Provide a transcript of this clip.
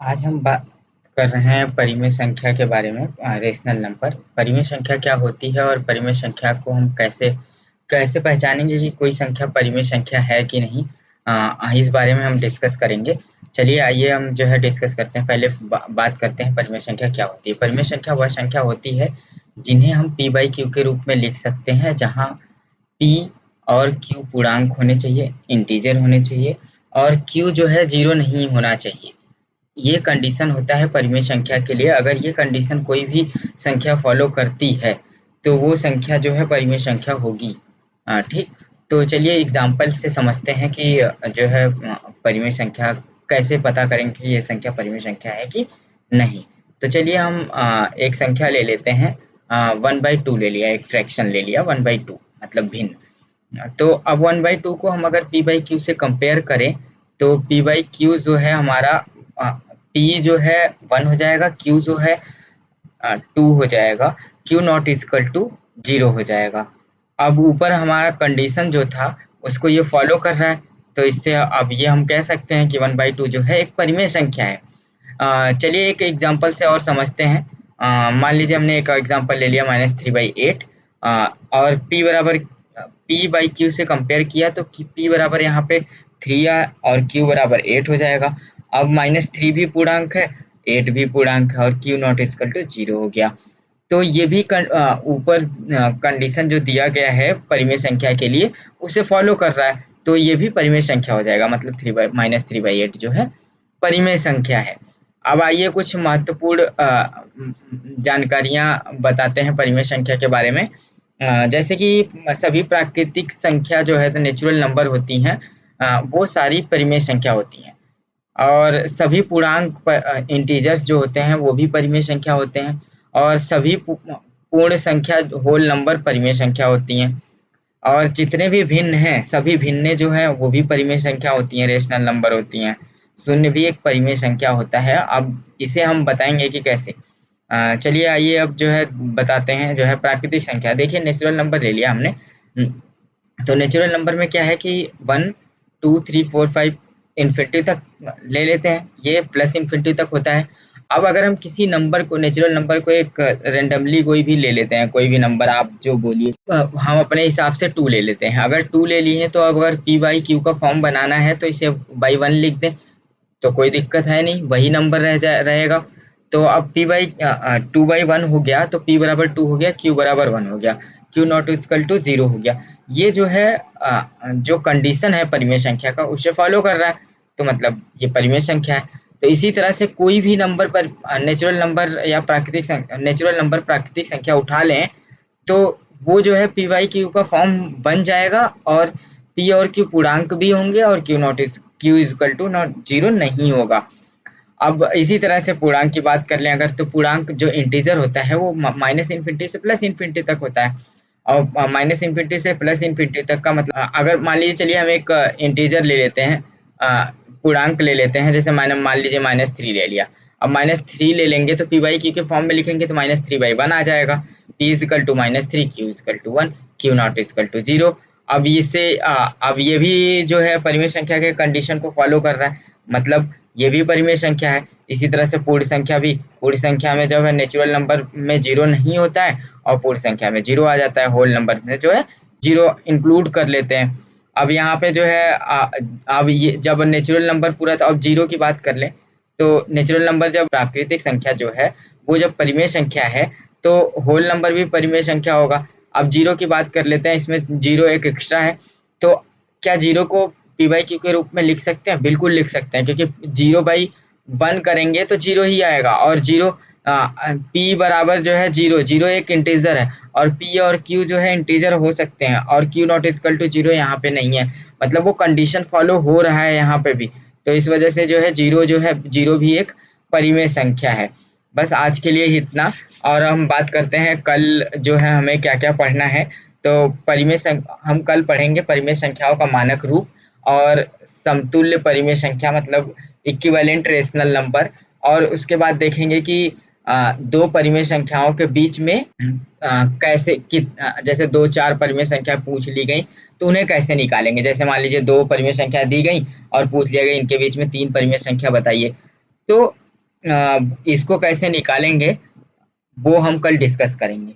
आज हम बात कर रहे हैं परिमेय संख्या के बारे में। रेशनल नंबर परिमेय संख्या क्या होती है और परिमेय संख्या को हम कैसे कैसे पहचानेंगे कि कोई संख्या परिमेय संख्या है कि नहीं। इस बारे में हम डिस्कस करेंगे। चलिए आइए हम जो है डिस्कस करते हैं। पहले बात करते हैं परिमेय संख्या क्या होती है। परिमेय संख्या वह संख्या होती है जिन्हें हम पी बाई क्यू के रूप में लिख सकते हैं, जहाँ पी और क्यू पूर्णांक होने चाहिए, इंटीजर होने चाहिए, और क्यू जो है जीरो नहीं होना चाहिए। ये कंडीशन होता है परिमेय संख्या के लिए। अगर ये कंडीशन कोई भी संख्या फॉलो करती है तो वो संख्या जो है परिमेय संख्या होगी। ठीक। तो चलिए एग्जाम्पल से समझते हैं कि जो है परिमेय संख्या कैसे पता करेंगे कि ये संख्या परिमेय संख्या है कि नहीं। तो चलिए हम एक संख्या ले लेते हैं। 1/2 ले लिया, एक फ्रैक्शन ले लिया 1/2, मतलब भिन्न। तो अब 1/2 को हम अगर पी बाई क्यू से कंपेयर करें तो पी बाई क्यू जो है हमारा पी जो है 1 हो जाएगा, क्यू जो है 2 हो जाएगा, क्यू नॉट इजकल टू 0 हो जाएगा। अब ऊपर हमारा कंडीशन जो था उसको ये फॉलो कर रहा है, तो इससे अब ये हम कह सकते हैं कि 1/2 जो है एक परिमेय संख्या है। चलिए एक एग्जांपल से और समझते हैं। मान लीजिए हमने एक एग्जांपल ले लिया -3/8, और p बराबर p बाई क्यू से कंपेयर किया तो p बराबर यहाँ पे 3 और q बराबर 8 हो जाएगा। अब -3 भी पूर्णांक है, 8 भी पूर्णांक है, और q नॉट इक्वल टू 0 हो गया। तो ये भी ऊपर कंडीशन जो दिया गया है परिमेय संख्या के लिए उसे फॉलो कर रहा है, तो ये भी परिमेय संख्या हो जाएगा। मतलब -3/8 जो है परिमेय संख्या है। अब आइए कुछ महत्वपूर्ण जानकारियां बताते हैं परिमेय संख्या के बारे में। जैसे कि सभी प्राकृतिक संख्या जो है तो नेचुरल नंबर होती हैं, वो सारी परिमेय संख्या होती हैं। और सभी पूर्णांक इंटीजर्स जो होते हैं वो भी परिमेय संख्या होते हैं। और सभी पूर्ण संख्या होल नंबर परिमेय संख्या होती हैं। और जितने भी भिन्न हैं सभी भिन्नें जो हैं वो भी परिमेय संख्या होती हैं, रेशनल नंबर होती हैं। शून्य भी एक परिमेय संख्या होता है। अब इसे हम बताएंगे कि कैसे। चलिए आइए अब जो है बताते हैं जो है प्राकृतिक संख्या। देखिए नेचुरल नंबर ले लिया हमने। तो नेचुरल नंबर में क्या है कि 1 2 3 4 5 इन्फिनिटी तक ले लेते हैं, ये प्लस इन्फिनिटी तक होता है। अब अगर हम किसी नंबर को, नेचुरल नंबर को एक रेंडमली कोई भी ले लेते हैं, कोई भी नंबर आप जो बोलिए, हम अपने हिसाब से 2 ले लेते हैं। अगर 2 ले लिए तो अब अगर पी बाई क्यू का फॉर्म बनाना है तो इसे बाई 1 लिख दें तो कोई दिक्कत है नहीं, वही नंबर रहेगा। तो अब पी बाई 2/1 हो गया तो p बराबर 2 हो गया, q बराबर 1 हो गया, q नॉट इक्वल टू 0 हो गया। ये जो है जो कंडीशन है परिमेय संख्या का उसे फॉलो कर रहा है, तो मतलब ये परिमेय संख्या है। तो इसी तरह से कोई भी नंबर पर नेचुरल नंबर या नेचुरल नंबर प्राकृतिक संख्या उठा लें तो वो जो है पी वाई क्यू का फॉर्म बन जाएगा, और पी और क्यू पूर्णांक भी होंगे, और क्यू इजकल टू नॉट 0 नहीं होगा। अब इसी तरह से पूर्णांक की बात कर लें अगर, तो पूर्णांक जो इंटीजर होता है वो माइनस इन्फिनिटी से प्लस इन्फिनिटी तक होता है। और माइनस इन्फिनिटी से प्लस इन्फिनिटी तक का मतलब, अगर मान लीजिए चलिए हम एक इंटीजर ले लेते हैं, पूर्णांक ले लेते हैं, जैसे मान लीजिए -3 ले लिया। अब -3 ले लेंगे तो पी बाई क्यू के फॉर्म में लिखेंगे तो -3/1 आ जाएगा। P equal to -3, q equal to 1, q not equal to 0। अब इससे अब ये भी जो है परिमेय संख्या के कंडीशन को फॉलो कर रहा है, मतलब ये भी परिमेय संख्या है। इसी तरह से पूर्ण संख्या भी, पूर्ण संख्या में जो है नेचुरल नंबर में 0 नहीं होता है और पूर्ण संख्या में 0 आ जाता है, होल नंबर में जो है 0 इंक्लूड कर लेते हैं। अब यहाँ पे जो है अब ये जब नेचुरल नंबर पूरा था, अब 0 की बात कर लें तो नेचुरल नंबर जब प्राकृतिक संख्या जो है वो जब परिमेय संख्या है तो होल नंबर भी परिमेय संख्या होगा। अब 0 की बात कर लेते हैं, इसमें 0 एक एक्स्ट्रा है, तो क्या 0 को पी बाई क्यू के रूप में लिख सकते हैं? बिल्कुल लिख सकते हैं, क्योंकि 0/1 करेंगे तो 0 ही आएगा। और 0 पी बराबर जो है 0, 0 एक इंटीजर है, और पी और क्यू जो है इंटीजर हो सकते हैं, और क्यू नॉट इक्वल टू 0 यहाँ पे नहीं है, मतलब वो कंडीशन फॉलो हो रहा है यहाँ पे भी। तो इस वजह से जो है 0 भी एक परिमेय संख्या है। बस आज के लिए इतना, और हम बात करते हैं कल जो है हमें क्या क्या पढ़ना है। तो हम कल पढ़ेंगे परिमेय संख्याओं का मानक रूप और समतुल्य परिमेय संख्या, मतलब इक्विवेलेंट रेशनल नंबर। और उसके बाद देखेंगे कि दो परिमेय संख्याओं के बीच में जैसे 2 4 परिमेय संख्या पूछ ली गई तो उन्हें कैसे निकालेंगे। जैसे मान लीजिए 2 परिमेय संख्या दी गई और पूछ लिया गया इनके बीच में 3 परिमेय संख्या बताइए, तो इसको कैसे निकालेंगे वो हम कल डिस्कस करेंगे।